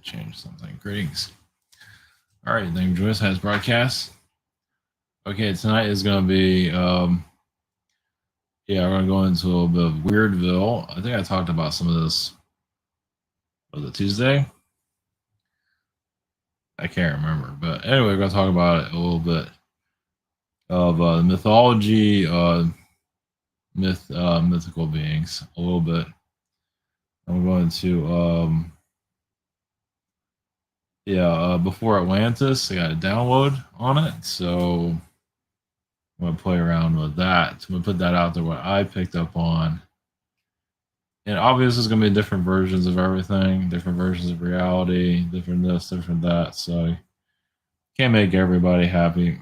Change something. Greetings. All right, thank you for joining us. Has broadcast. Okay, tonight is going to be, we're going to go into a little bit of Weirdville. I think I talked about some of this. Was it Tuesday? I can't remember, but anyway, we're going to talk about it a little bit of mythology, mythical beings, a little bit. I'm going to, before Atlantis, I got a download on it, so I'm going to play around with that. I'm going to put that out there, what I picked up on. And obviously, there's going to be different versions of everything, different versions of reality, different this, different that. So, can't make everybody happy.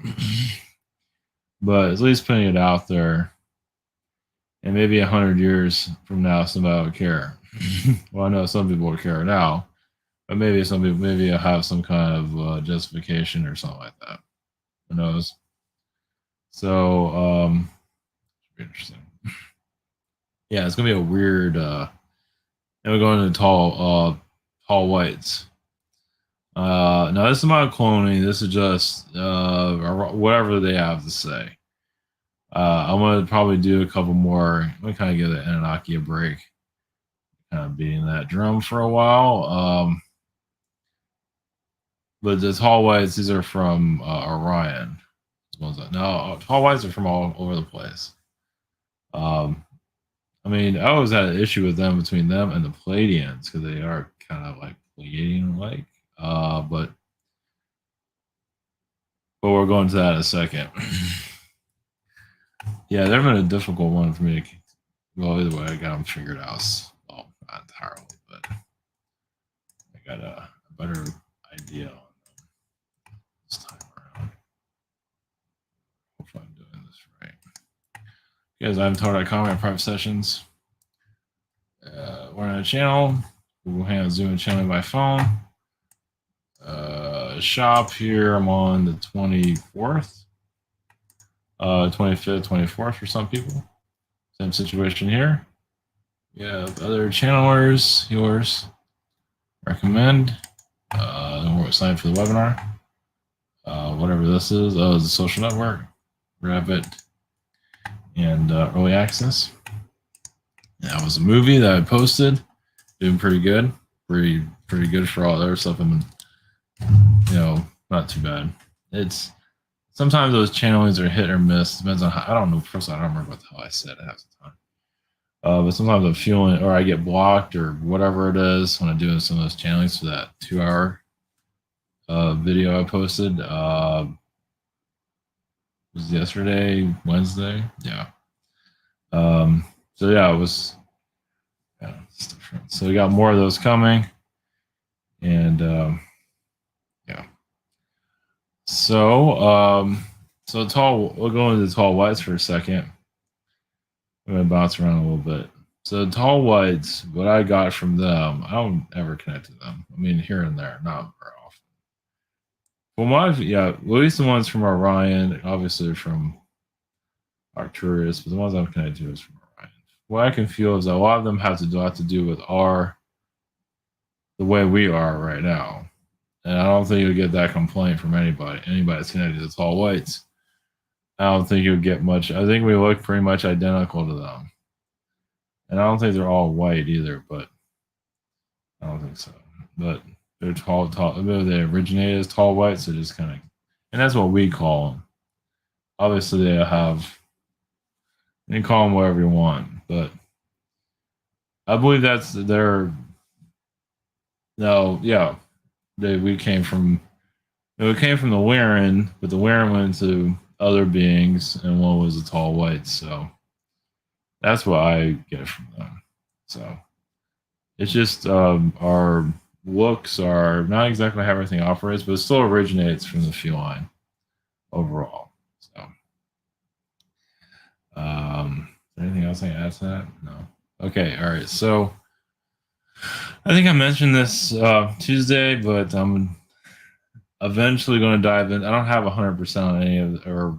But at least putting it out there. And maybe 100 years from now, somebody will care. Well, I know some people will care now, but maybe some people, maybe I'll have some kind of justification or something like that. Who knows? So, should be interesting. Yeah, it's gonna be a weird. And we're going to tall whites. No, this is not cloning. This is just whatever they have to say. I'm gonna probably do a couple more. I'm gonna kind of give the Anunnaki a break. Kind of beating that drum for a while. But the tall whites, these are from Orion. No, tall whites are from all over the place. I mean, I always had an issue with them between them and the Palladians because they are kind of like Palladian-like. But we're going to that in a second. Yeah, they've been a difficult one for me to. Well, either way, I got them figured out. Well, not entirely, but I got a better idea on them this time around. Hopefully, I'm doing this right. Guys, I haven't talked about comment private sessions. We're on a channel. Google Hangout, Zoom, and channeling by phone. Shop here. I'm on the 24th, 25th, 24th for some people. Same situation here. You have other channelers, yours. Recommend. Sign up for the webinar. Whatever this is. Oh, it's a social network. Rabbit. And early access. That was a movie that I posted. Doing pretty good. Pretty good for all the other stuff. Not too bad. It's sometimes those channelings are hit or miss. Depends on how, I don't know. First, I don't remember what the hell I said half the time. But sometimes I'm feeling, or I get blocked, or whatever it is when I'm doing some of those channelings for that 2-hour video I posted. Was yesterday, Wednesday? Yeah. So yeah, it was. Yeah, it's different. So we got more of those coming, and yeah. So we'll go into the tall whites for a second. I'm gonna bounce around a little bit. So the tall whites, what I got from them, I don't ever connect to them. I mean, here and there, not very often. Well, at least the ones from Orion, obviously from Arcturus, but the ones I'm connected to is from Orion. What I can feel is that a lot of them have a lot to do with the way we are right now. And I don't think you'll get that complaint from anybody that's connected to tall whites. I don't think you'll get much. I think we look pretty much identical to them. And I don't think they're all white either, but I don't think so. But they're tall. They originate as tall whites, so just kind of, and that's what we call them. Obviously, you can call them whatever you want, but I believe that's their. No, yeah, we came from the Waren, but the Waren went to other beings, and one was the tall whites. So that's what I get from them. So it's just our looks are not exactly how everything operates, but it still originates from the feline overall. So, anything else I can add to that? No. Okay. All right. So I think I mentioned this Tuesday, but I'm eventually going to dive in. I don't have 100% on any of it, or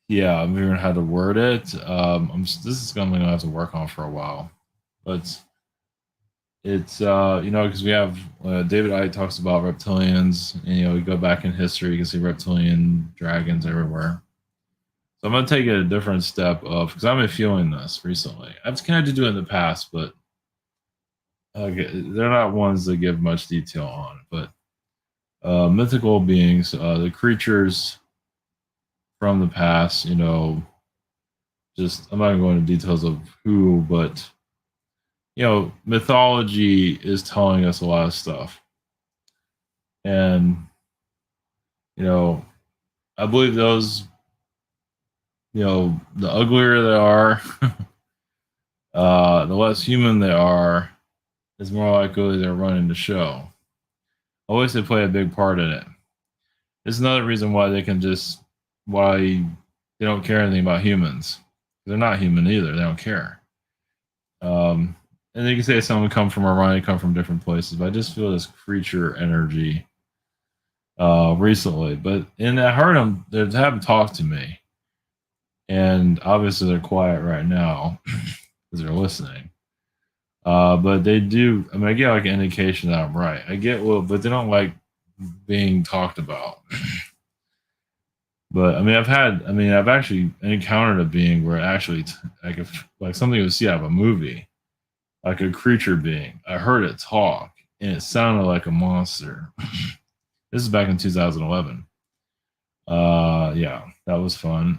yeah, I'm figuring out how to word it. This is something I have to work on for a while, but it's because we have David Icke talks about reptilians, and we go back in history, you can see reptilian dragons everywhere. So I'm gonna take it a different step of because I've been feeling this recently. I've kind of do it in the past, but they're not ones that give much detail on. But mythical beings, the creatures from the past, just I'm not going to go into details of who, but mythology is telling us a lot of stuff, and you know, I believe those, the uglier they are, the less human they are, is more likely they're running the show. Always they play a big part in it. It's another reason why why they don't care anything about humans. They're not human either. They don't care. And you can say some come from Orion, come from different places, but I just feel this creature energy recently. But I heard them; they haven't talked to me, and obviously they're quiet right now because they're listening. But they do. I mean, I get like an indication that I'm right. I get but they don't like being talked about. But I mean, I've actually encountered a being where actually, like, if like something you would see out of a movie, like a creature being. I heard it talk, and it sounded like a monster. This is back in 2011. Yeah, that was fun.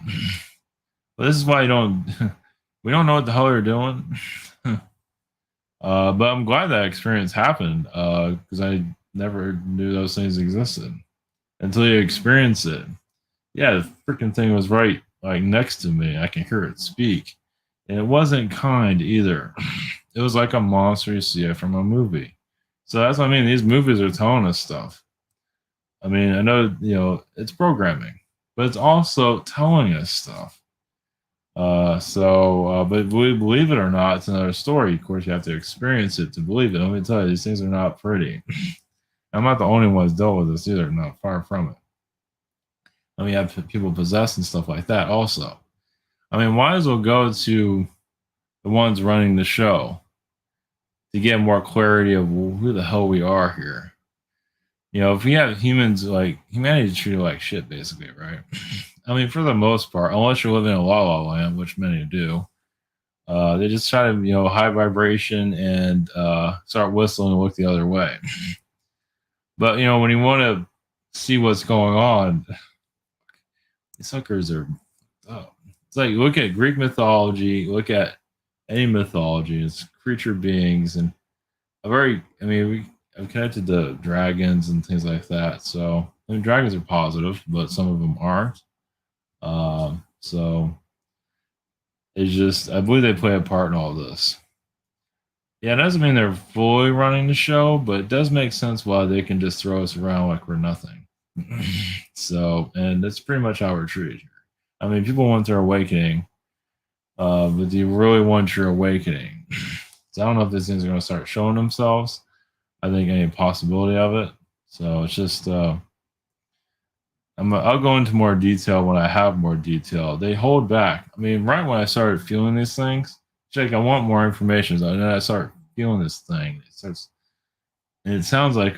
But this is why we don't know what the hell they're doing. But I'm glad that experience happened because I never knew those things existed until you experience it. Yeah, the freaking thing was right like next to me. I can hear it speak. And it wasn't kind either. It was like a monster you see it from a movie. So that's what I mean. These movies are telling us stuff. I mean, I know, it's programming, but it's also telling us stuff. But we believe it or not, it's another story. Of course, you have to experience it to believe it. Let me tell you, these things are not pretty. I'm not the only one who's dealt with this either. Not far from it. I mean, you have people possessed and stuff like that also. I mean, might as well go to the ones running the show to get more clarity of who the hell we are here. If we have humans like humanity treated like shit, basically, right? I mean, for the most part, unless you're living in a la la land, which many do, they just try to, high vibration and start whistling and look the other way. But when you want to see what's going on, these suckers are. Oh, it's like look at Greek mythology, look at any mythology. It's creature beings and I'm connected to dragons and things like that. So I mean, dragons are positive, but some of them aren't. So it's just I believe they play a part in all this. Yeah, it doesn't mean they're fully running the show, but it does make sense why they can just throw us around like we're nothing. So, and that's pretty much how we're treated here. I mean, people want their awakening, but do you really want your awakening? So I don't know if these things are going to start showing themselves. I think any possibility of it. So it's just I'll go into more detail when I have more detail. They hold back. I mean, right when I started feeling these things, Jake, I want more information. So then I start feeling this thing. And it sounds like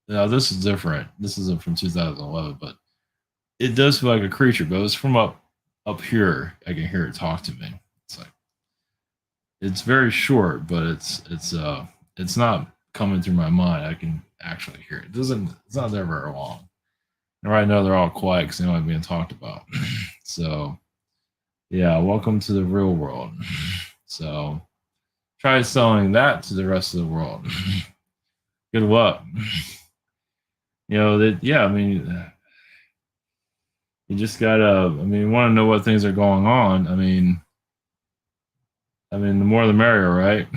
now this is different. This isn't from 2011, but it does feel like a creature. But it's from up here. I can hear it talk to me. It's like it's very short, but it's not coming through my mind. I can actually hear it. It's not there very long. And right now they're all quiet because they don't like being talked about. So yeah, welcome to the real world. So try selling that to the rest of the world. Good luck. I mean, you just gotta. I mean, you want to know what things are going on. The more the merrier, right?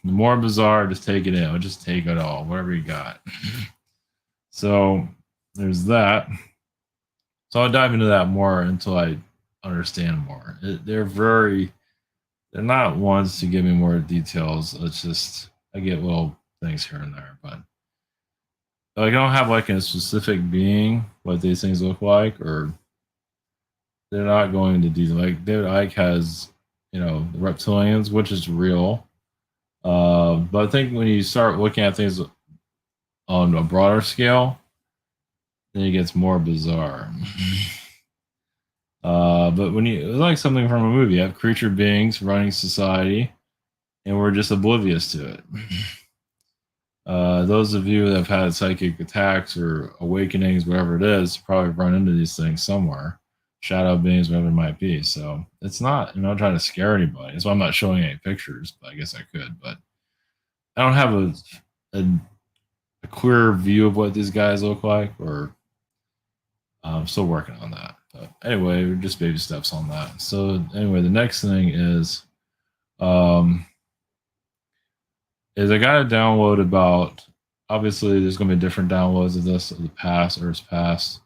The more bizarre, just take it in. Just take it all, whatever you got. So there's that. So I'll dive into that more until I understand more. They're not ones to give me more details. It's just I get little things here and there, but like I don't have like a specific being what these things look like, or they're not going into detail. Like David Icke has, the reptilians, which is real. But I think when you start looking at things on a broader scale, then it gets more bizarre. But when you it's like something from a movie, you have creature beings running society, and we're just oblivious to it. Those of you that have had psychic attacks or awakenings, whatever it is, probably run into these things somewhere. Shadow beings, whatever it might be. So it's not, I'm not trying to scare anybody. That's why I'm not showing any pictures, but I guess I could. But I don't have a clear view of what these guys look like, or I'm still working on that. But anyway, just baby steps on that. So anyway, the next thing um, is I got to download about. Obviously, there's going to be different downloads of this of the past, Earth's past.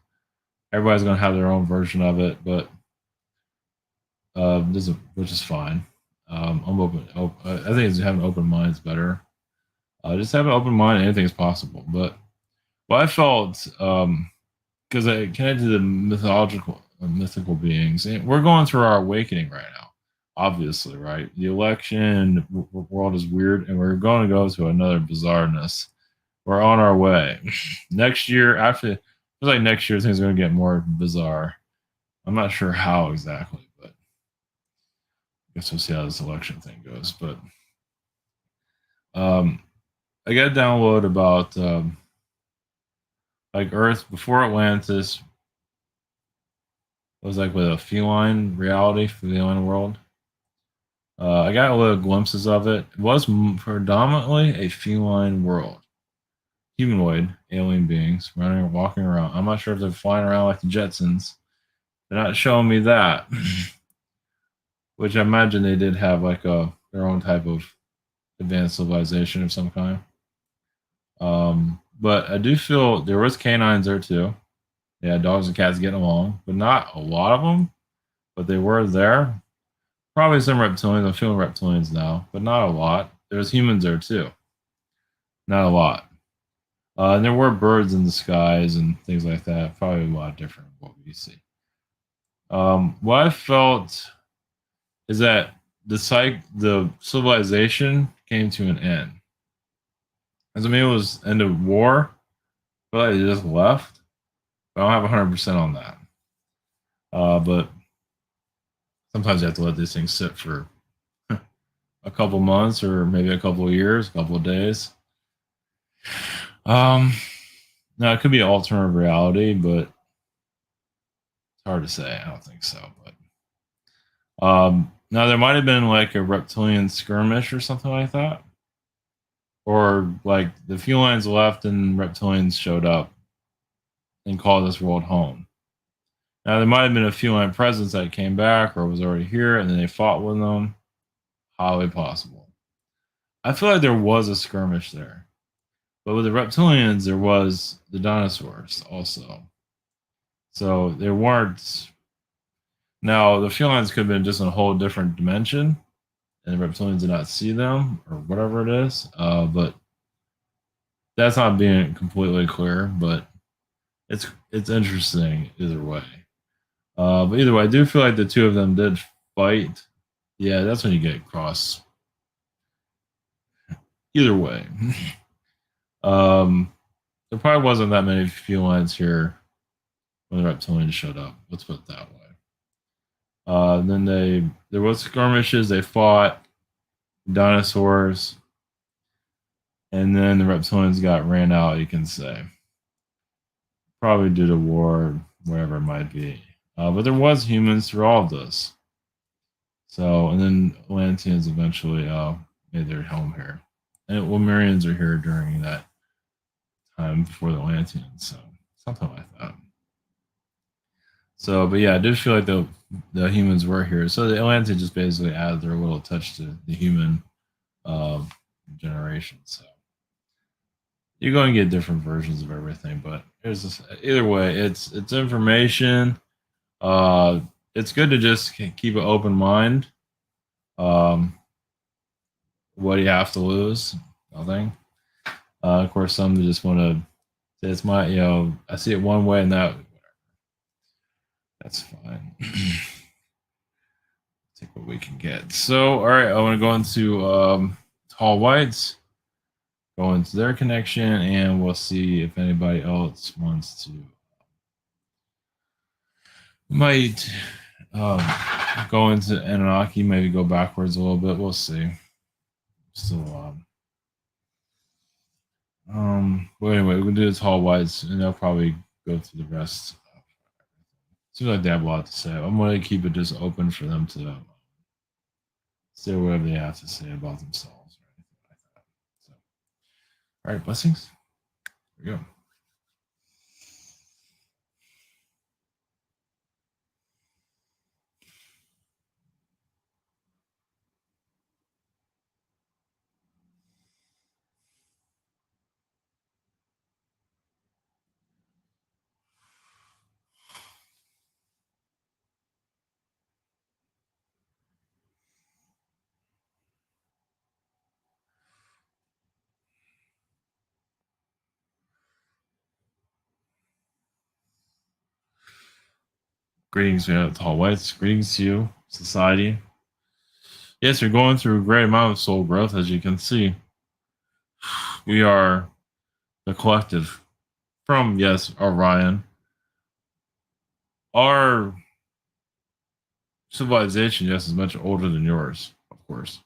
Everybody's going to have their own version of it, but this is, which is fine. I'm open. I think it's having an open mind is better. Just have an open mind. Anything is possible. But what I felt, because I connected to the mythical beings, and we're going through our awakening right now. Obviously, right? The election world is weird, and we're going to go to another bizarreness. We're on our way. Next year, after it feels like next year, things are going to get more bizarre. I'm not sure how exactly, but I guess we'll see how this election thing goes. But um, I got to download about like Earth before Atlantis was like with a feline reality, feline world. I got a little glimpses of it. It was predominantly a feline world, humanoid alien beings running, walking around. I'm not sure if they're flying around like the Jetsons. They're not showing me that, which I imagine they did have like a their own type of advanced civilization of some kind. But I do feel there was canines there too. Yeah, dogs and cats getting along, but not a lot of them. But they were there. Probably some reptilians. I'm feeling reptilians now, but not a lot. There's humans there too. Not a lot. And there were birds in the skies and things like that. Probably a lot different than what we see. What I felt is that the civilization came to an end. As I mean, it was end of war, but it just left. I don't have 100% on that. But sometimes you have to let these things sit for a couple months or maybe a couple of years, a couple of days. Um, Now it could be an alternate reality, but it's hard to say. I don't think so. But now there might have been like a reptilian skirmish or something like that, or like the felines left and reptilians showed up and called this world home. Now there might have been a feline presence that came back or was already here, and then they fought with them. Highly possible. I feel like there was a skirmish there, but with the reptilians, there was the dinosaurs also. So there weren't. Now the felines could have been just in a whole different dimension, and the reptilians did not see them or whatever it is. But that's not being completely clear. But it's interesting either way. But either way, I do feel like the two of them did fight. Yeah, that's when you get cross. Either way, um, there probably wasn't that many felines here when the reptilians showed up. Let's put it that way. Then there was skirmishes. They fought dinosaurs, and then the reptilians got ran out. You can say probably due to war, whatever it might be. But there was humans through all of this. So, and then Atlanteans eventually made their home here, and Lemurians are here during that time before the Atlanteans. So something like that. So, but yeah, I did feel like the humans were here. So the Atlanteans just basically added their little touch to the human uh, generation. So you're going to get different versions of everything, but there's this, either way, it's information. Uh, it's good to just keep an open mind. Um, what do you have to lose? Nothing. Of course, some just want to say it's my, I see it one way and that's fine. Take what we can get. So, all right, I want to go into tall whites, go into their connection, and we'll see if anybody else wants to. Might um, go into Anunnaki, maybe go backwards a little bit. We'll see. Still, but anyway, we're gonna do the tall whites, and they'll probably go through the rest. Seems like they have a lot to say. I'm gonna keep it just open for them to say whatever they have to say about themselves or anything like that. So, all right, blessings. Here we go. Greetings, we have tall whites. Greetings to you, society. Yes, you're going through a great amount of soul growth, as you can see. We are the collective from, yes, Orion. Our civilization, yes, is much older than yours, of course.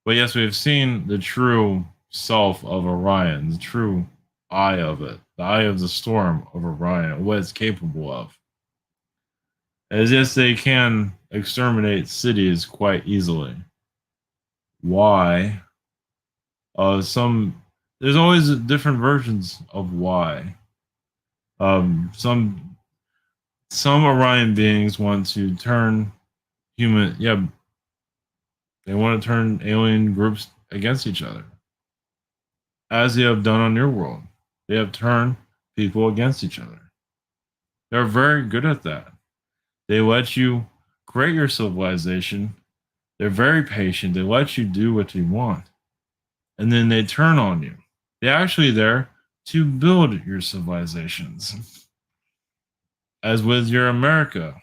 But yes, we've seen the true self of Orion, the true eye of it, the eye of the storm of Orion, what it's capable of. As yes, they can exterminate cities quite easily. Why? There's always different versions of why. Some Orion beings want to turn human, yeah, they want to turn alien groups against each other, as they have done on your world. They have turned people against each other. They're very good at that. They let you create your civilization. They're very patient. They let you do what you want. And then they turn on you. They're actually there to build your civilizations, as with your America.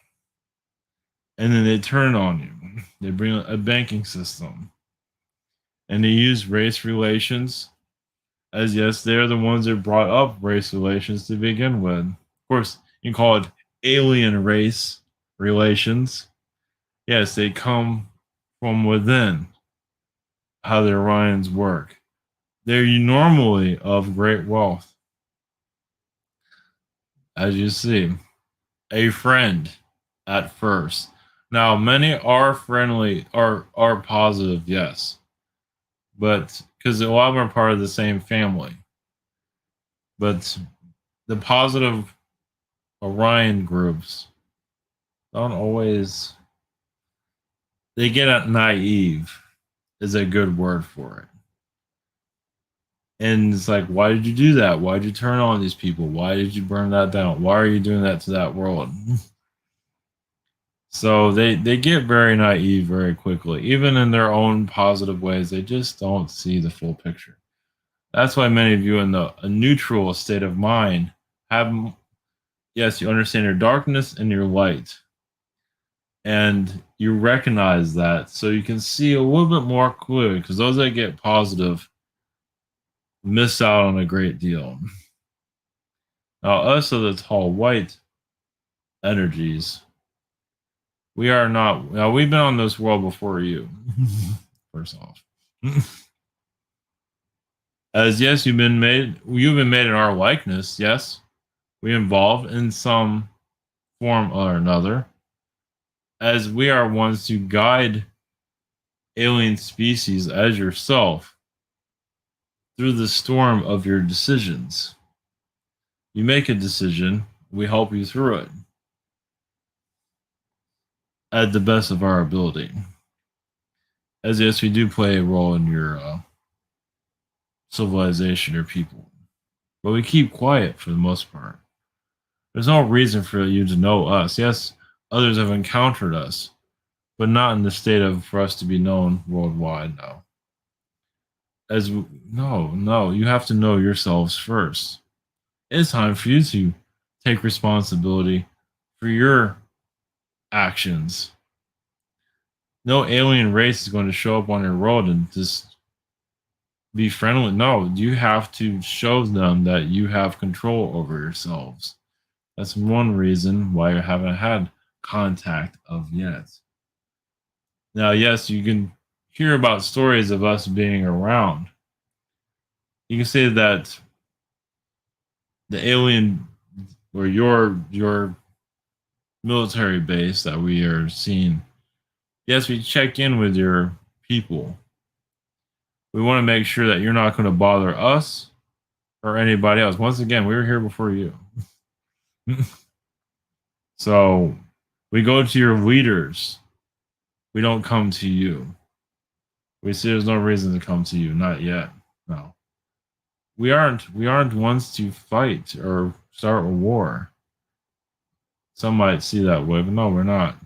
And then they turn on you. They bring a banking system. And they use race relations, as yes, they're the ones that brought up race relations to begin with. Of course, you can call it alien race relations. Yes, they come from within how the Orions work. They're normally of great wealth, as you see. A friend at first. Now, many are friendly, are positive, yes, but because a lot of them are part of the same family. But the positive Orion groups don't always. They get at naive, is a good word for it. And it's like, why did you do that? Why did you turn on these people? Why did you burn that down? Why are you doing that to that world? So they get very naive very quickly. Even in their own positive ways, they just don't see the full picture. That's why many of you in a neutral state of mind have, yes, you understand your darkness and your light. And you recognize that so you can see a little bit more clearly, because those that get positive miss out on a great deal. Now, us of the tall white energies, we are not. Now, we've been on this world before you. First off, as yes, you've been made. You've been made in our likeness. Yes, we involved in some form or another, as we are ones to guide alien species as yourself through the storm of your decisions. You make a decision, we help you through it at the best of our ability. As yes, we do play a role in your civilization or people, but we keep quiet for the most part. There's no reason for you to know us. Yes, others have encountered us, but not in the state of for us to be known worldwide now. No, you have to know yourselves first. It's time for you to take responsibility for your actions. No alien race is going to show up on your world and just be friendly. No, you have to show them that you have control over yourselves. That's one reason why you haven't had contact of yet. Now, yes, you can hear about stories of us being around. You can say that the alien or your military base that we are seeing. Yes, we check in with your people. We want to make sure that you're not going to bother us or anybody else. Once again, we were here before you. So we go to your leaders. We don't come to you. We see there's no reason to come to you. Not yet. No. We aren't ones to fight or start a war. Some might see that way, but no, we're not.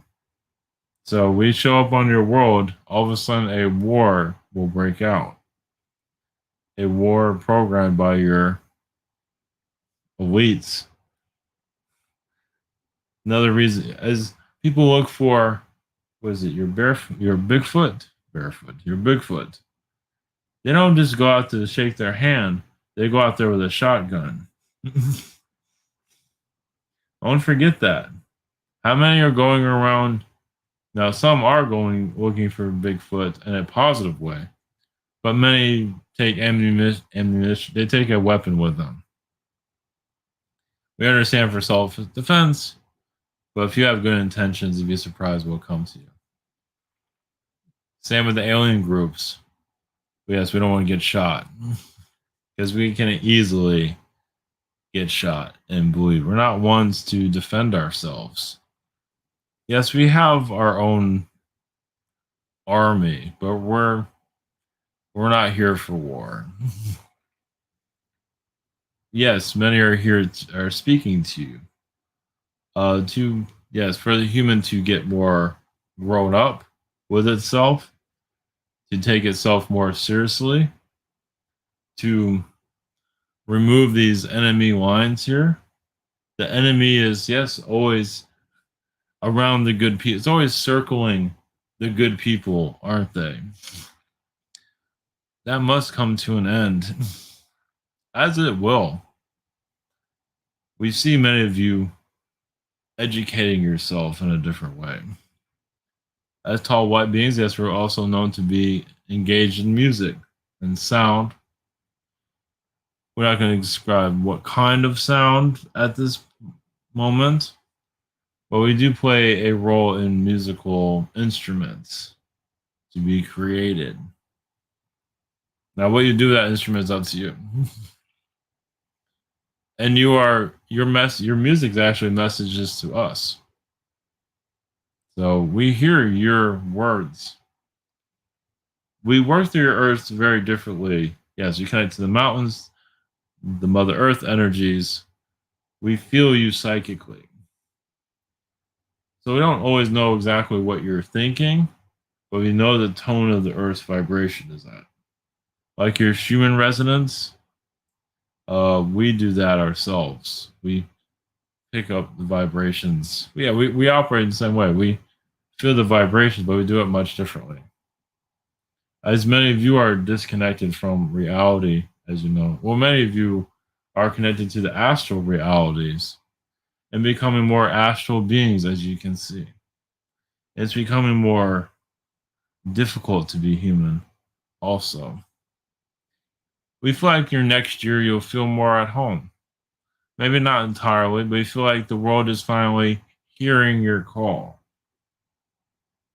So we show up on your world, all of a sudden a war will break out. A war programmed by your elites. Another reason is people look for, what is it, your Bigfoot? Barefoot, your Bigfoot. They don't just go out to shake their hand, they go out there with a shotgun. Don't forget that. How many are going around? Now, some are going looking for Bigfoot in a positive way, but many take ammunition. They take a weapon with them. We understand for self-defense, but if you have good intentions, you'd be surprised what comes to you. Same with the alien groups. Yes, we don't want to get shot because we can easily get shot and bleed. We're not ones to defend ourselves. Yes, we have our own army, but we're not here for war. Yes, many are here are speaking to you. To yes, for the human to get more grown up with itself, to take itself more seriously, to remove these enemy lines here. The enemy is, yes, always around the good people. It's always circling the good people, aren't they? That must come to an end, as it will. We see many of you educating yourself in a different way. As tall white beings, yes, we're also known to be engaged in music and sound. We're not going to describe what kind of sound at this moment, but we do play a role in musical instruments to be created. Now, what you do with that instrument is up to you. And your music is actually messages to us. So we hear your words. We work through your earth very differently. Yes, you connect to the mountains, the Mother Earth energies. We feel you psychically. So we don't always know exactly what you're thinking, but we know the tone of the Earth's vibration is at. Like your Schumann resonance, we do that ourselves. We pick up the vibrations. Yeah, we operate in the same way. We feel the vibrations, but we do it much differently. As many of you are disconnected from reality, as you know, well, many of you are connected to the astral realities and becoming more astral beings, as you can see. It's becoming more difficult to be human, also. We feel like your next year you'll feel more at home. Maybe not entirely, but you feel like the world is finally hearing your call.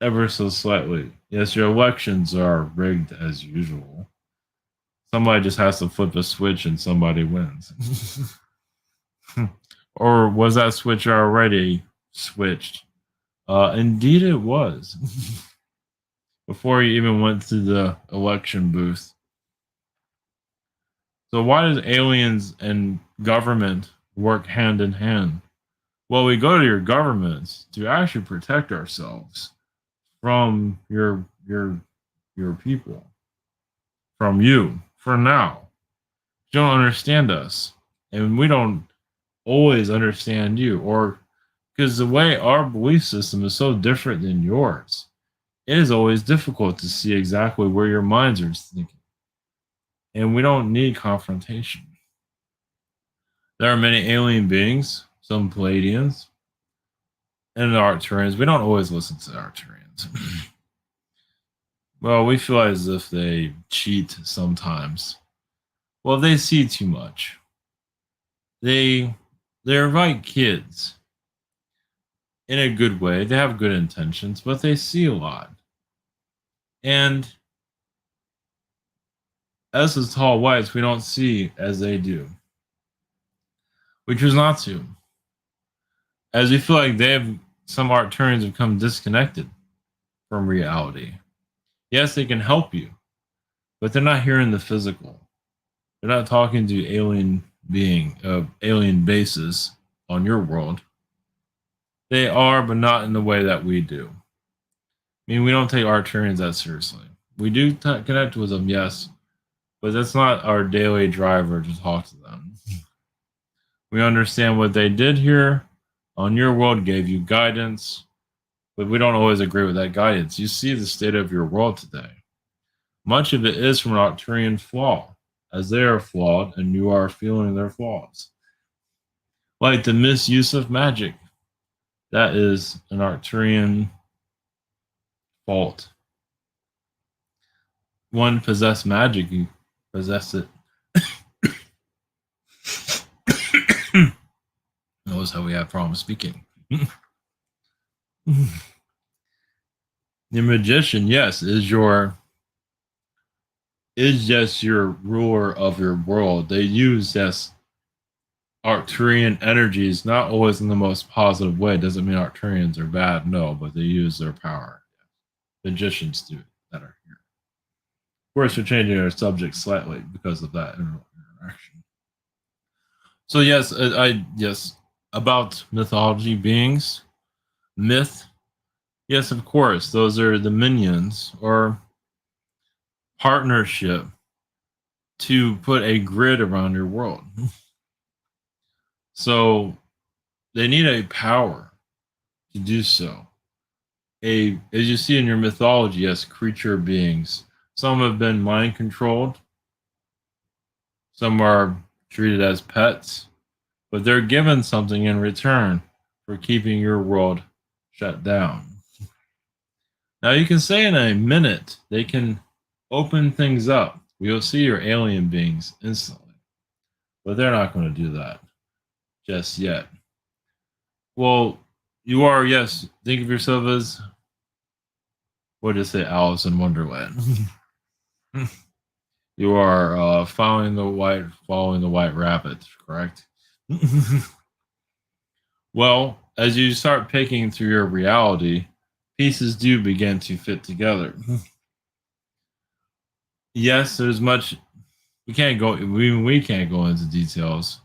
Ever so slightly. Yes, your elections are rigged as usual. Somebody just has to flip a switch and somebody wins. Or was that switch already switched? Indeed, it was. Before you even went to the election booth. So, why does aliens and government work hand in hand? Well, we go to your governments to actually protect ourselves from your people, from you for now. You don't understand us, and we don't always understand you, or because the way our belief system is so different than yours. it is always difficult to see exactly where your minds are thinking. And we don't need confrontation. There are many alien beings, some Palladians, and the Arcturians. We don't always listen to the Arcturians. Well, we feel as if they cheat sometimes. Well, they see too much. They they invite kids in a good way. They have good intentions, but they see a lot. And us as tall whites, we don't see as they do. We choose not to. As we feel like they have some Arcturians have become disconnected from reality. Yes, they can help you, but they're not here in the physical. They're not talking to alien bases on your world. They are, but not in the way that we do. I mean, we don't take Arcturians that seriously. We do connect with them, yes, but that's not our daily driver to talk to them. We understand what they did here on your world, gave you guidance, but we don't always agree with that guidance. You see the state of your world today. Much of it is from an Arcturian flaw, as they are flawed and you are feeling their flaws. Like the misuse of magic. That is an Arcturian fault. One possess magic, you possess it. Notice how we have problems speaking. The magician, yes, is just your ruler of your world. They use this Arcturian energies, not always in the most positive way. Doesn't mean Arcturians are bad, no, but they use their power. Magicians do that are here. Of course, we're changing our subject slightly because of that interaction. So yes, about mythology beings, myth. Yes, of course, those are the minions or partnership to put a grid around your world. So they need a power to do so. As you see in your mythology, yes, creature beings. Some have been mind controlled. Some are treated as pets, but they're given something in return for keeping your world shut down. Now you can say in a minute they can open things up. We'll see your alien beings instantly, but they're not going to do that just yet. Well, you are, yes, think of yourself as, what did it say, Alice in Wonderland. You are following the white rabbit, correct? Well, as you start picking through your reality, pieces do begin to fit together. Yes, there's much we can't go into details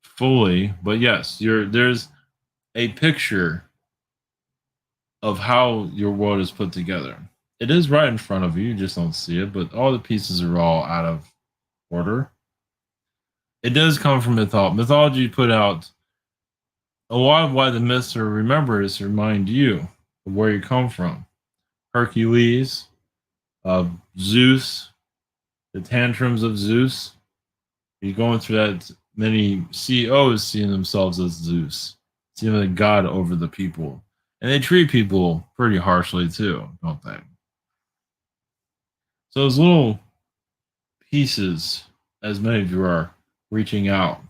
fully, but yes, there's a picture of how your world is put together. It is right in front of you, you just don't see it, but all the pieces are all out of order. It does come from mythology. Mythology put out a lot of why the myths are remembered is to remind you of where you come from. Hercules, Zeus, the tantrums of Zeus. You're going through that, many CEOs seeing themselves as Zeus, seeing the god over the people. And they treat people pretty harshly too, don't they? So those little pieces, as many of you are reaching out,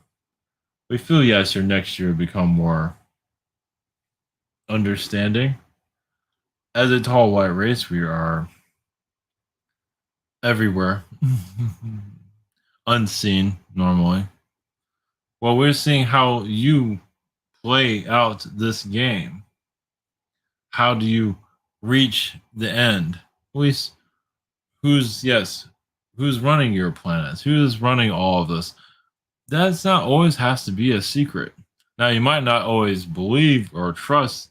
we feel yes, your next year become more understanding. As a tall white race, we are everywhere, unseen normally. Well, we're seeing how you play out this game. How do you reach the end? At least who's running your planets? Who's running all of this? That's not always has to be a secret. Now you might not always believe or trust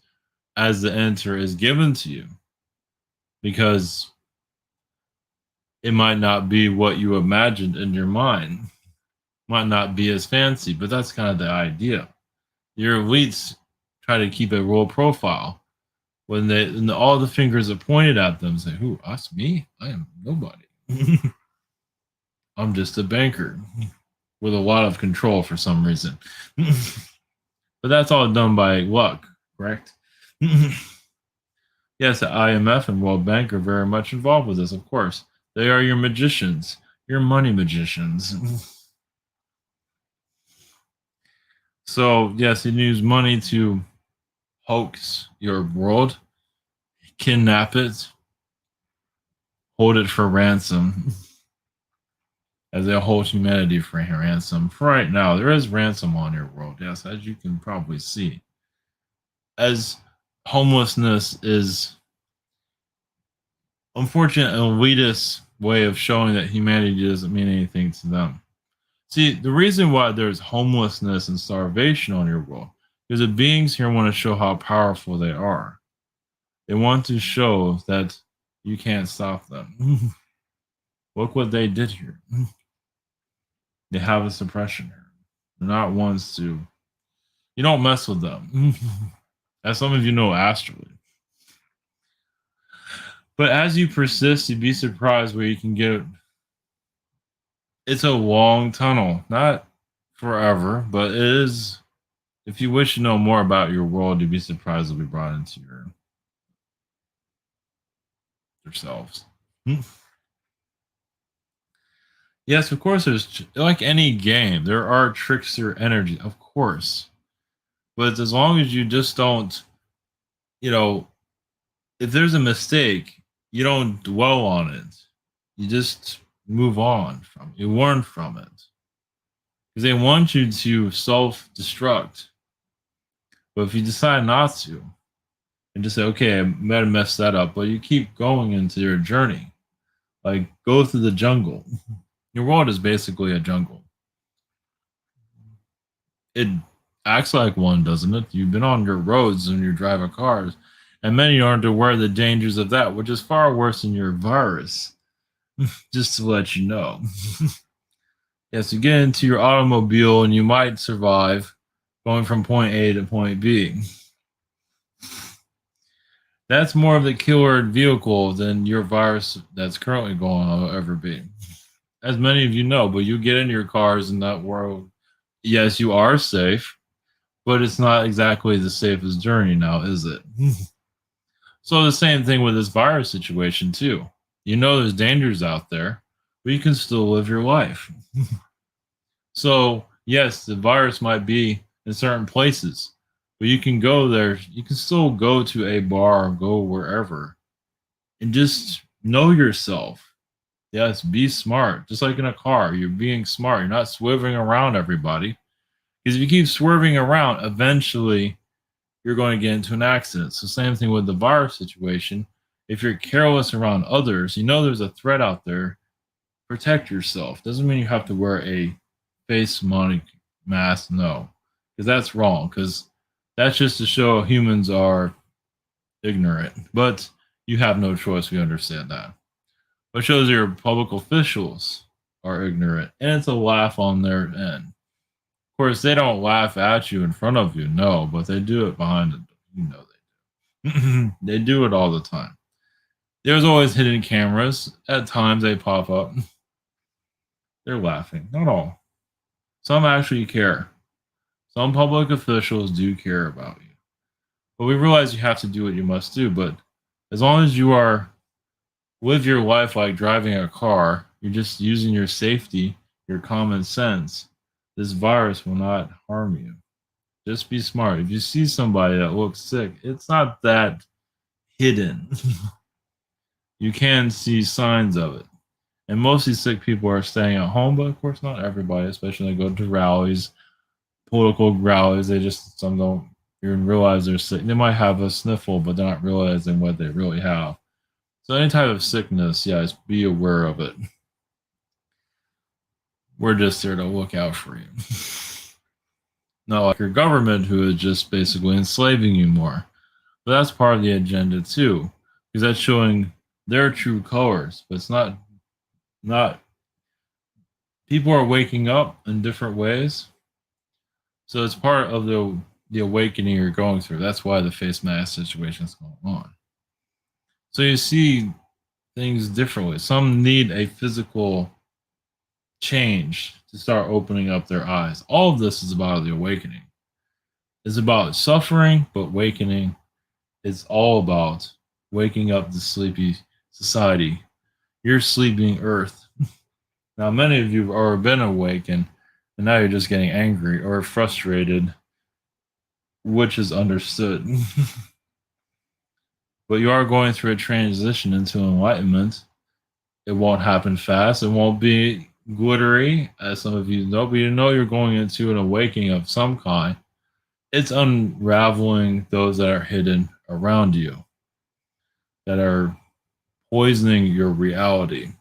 as the answer is given to you because it might not be what you imagined in your mind. Might not be as fancy, but that's kind of the idea. Your elites try to keep a low profile. when all the fingers are pointed at them, say, "Who? Us? Me? I am nobody. I'm just a banker with a lot of control for some reason." But that's all done by luck, correct? Yes, the IMF and World Bank are very much involved with this, of course. They are your magicians, your money magicians. So, yes, you use money to hoax your world, kidnap it, hold it for ransom, as they hold humanity for ransom. For right now, there is ransom on your world, yes, as you can probably see. As homelessness is unfortunate an elitist way of showing that humanity doesn't mean anything to them. See, the reason why there's homelessness and starvation on your world is the beings here want to show how powerful they are. They want to show that you can't stop them. Look what they did here. They have a suppression here. They're not ones to. You don't mess with them. As some of you know astrally. But as you persist, you'd be surprised where you can get. It's a long tunnel, not forever, but it is. If you wish to know more about your world, you'd be surprised to be brought into yourselves. Yes, of course. There's like any game. There are trickster energy, of course, but as long as you just don't, you know, if there's a mistake, you don't dwell on it. You just move on from it. You learn from it because they want you to self-destruct. But if you decide not to, and just say, "Okay, I might have messed that up," but you keep going into your journey, like go through the jungle. Your world is basically a jungle. It acts like one, doesn't it? You've been on your roads when you're driving cars, and many aren't aware of the dangers of that, which is far worse than your virus. Just to let you know. Yes, you get into your automobile and you might survive going from point A to point B. That's more of the killer vehicle than your virus that's currently going on will ever be. As many of you know, but you get in your cars in that world. Yes, you are safe, but it's not exactly the safest journey now, is it? So the same thing with this virus situation too. You know there's dangers out there, but you can still live your life. So yes, the virus might be in certain places, but you can go there. You can still go to a bar, go wherever, and just know yourself. Yes, be smart. Just like in a car, you're being smart. You're not swerving around everybody. Because if you keep swerving around, eventually you're going to get into an accident. So same thing with the virus situation. If you're careless around others, you know there's a threat out there. Protect yourself. Doesn't mean you have to wear a face mask. No, because that's wrong. Because that's just to show humans are ignorant. But you have no choice. We understand that. What shows your public officials are ignorant, and it's a laugh on their end. Of course, they don't laugh at you in front of you, no, but they do it behind it. You know they do. They do it all the time. There's always hidden cameras. At times they pop up. They're laughing. Not all. Some actually care. Some public officials do care about you. But we realize you have to do what you must do. But as long as you are live your life like driving a car, you're just using your safety, your common sense, this virus will not harm you. Just be smart. If you see somebody that looks sick, it's not that hidden. You can see signs of it. And most of these sick people are staying at home, but of course not everybody, especially when they go to rallies, political rallies. They just some don't even realize they're sick. They might have a sniffle, but they're not realizing what they really have. So any type of sickness, yes, be aware of it. We're just there to look out for you. Not like your government who is just basically enslaving you more. But that's part of the agenda too, because that's showing their true colors. But it's not people are waking up in different ways. So it's part of the the awakening you're going through. That's why the face mask situation is going on. So you see things differently. Some need a physical change to start opening up their eyes. All of this is about the awakening. It's about suffering, but awakening is all about waking up the sleepy society. You're sleeping earth. Now, many of you have already been awakened, and now you're just getting angry or frustrated, which is understood. But you are going through a transition into enlightenment. It won't happen fast. It won't be glittery, as some of you know, but you know you're going into an awakening of some kind. It's unraveling those that are hidden around you, that are poisoning your reality.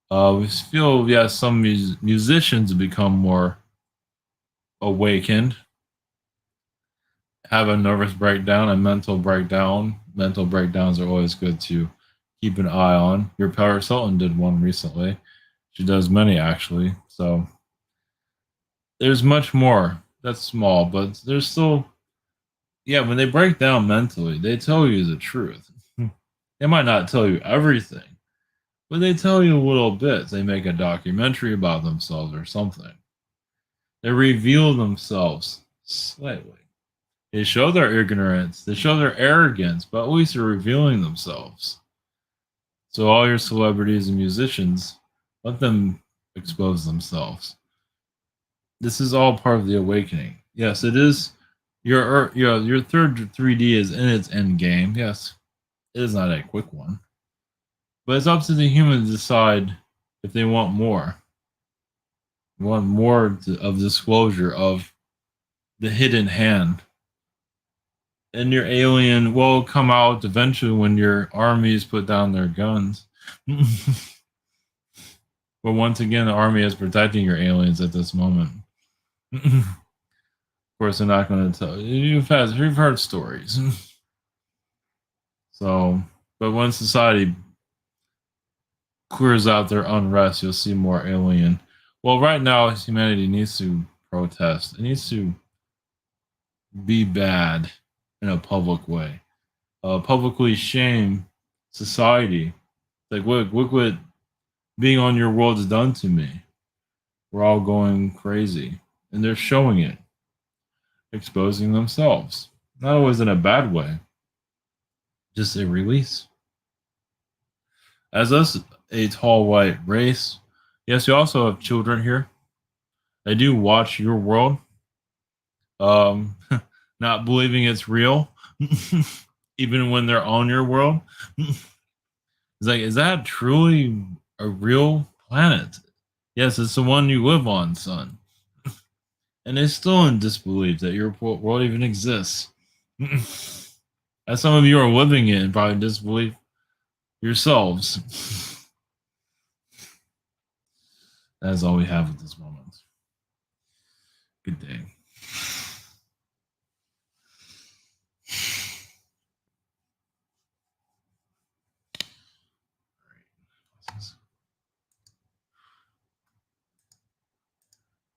We feel, yes, some musicians become more awakened, have a nervous breakdown, a mental breakdown. Mental breakdowns are always good to keep an eye on. Your Paris Hilton did one recently. She does many actually. So there's much more. That's small, but there's still, yeah, when they break down mentally, they tell you the truth. They might not tell you everything, but they tell you a little bit. They make a documentary about themselves or something. They reveal themselves slightly. They show their ignorance, they show their arrogance, but at least they're revealing themselves. So all your celebrities and musicians, let them expose themselves. This is all part of the awakening. Yes, it is. Your third 3D is in its end game. Yes, it is not a quick one, but it's up to the human to decide if they want more. Want more of disclosure of the hidden hand, and your alien will come out eventually when your armies put down their guns. But once again, the army is protecting your aliens at this moment. Of course, they're not going to tell you. You've heard stories. So, but when society clears out their unrest, you'll see more alien. Well, right now, humanity needs to protest. It needs to be bad in a public way. Publicly shame society. Like, look what being on your world has done to me. We're all going crazy. And they're showing it, exposing themselves. Not always in a bad way, just a release. As us, a tall white race, yes, you also have children here. They do watch your world, um, not believing it's real, even when they're on your world. It's like, is that truly a real planet? Yes, it's the one you live on, son. And they're still in disbelief that your world even exists. As some of you are living it and probably disbelief yourselves. That is all we have at this moment. Good day.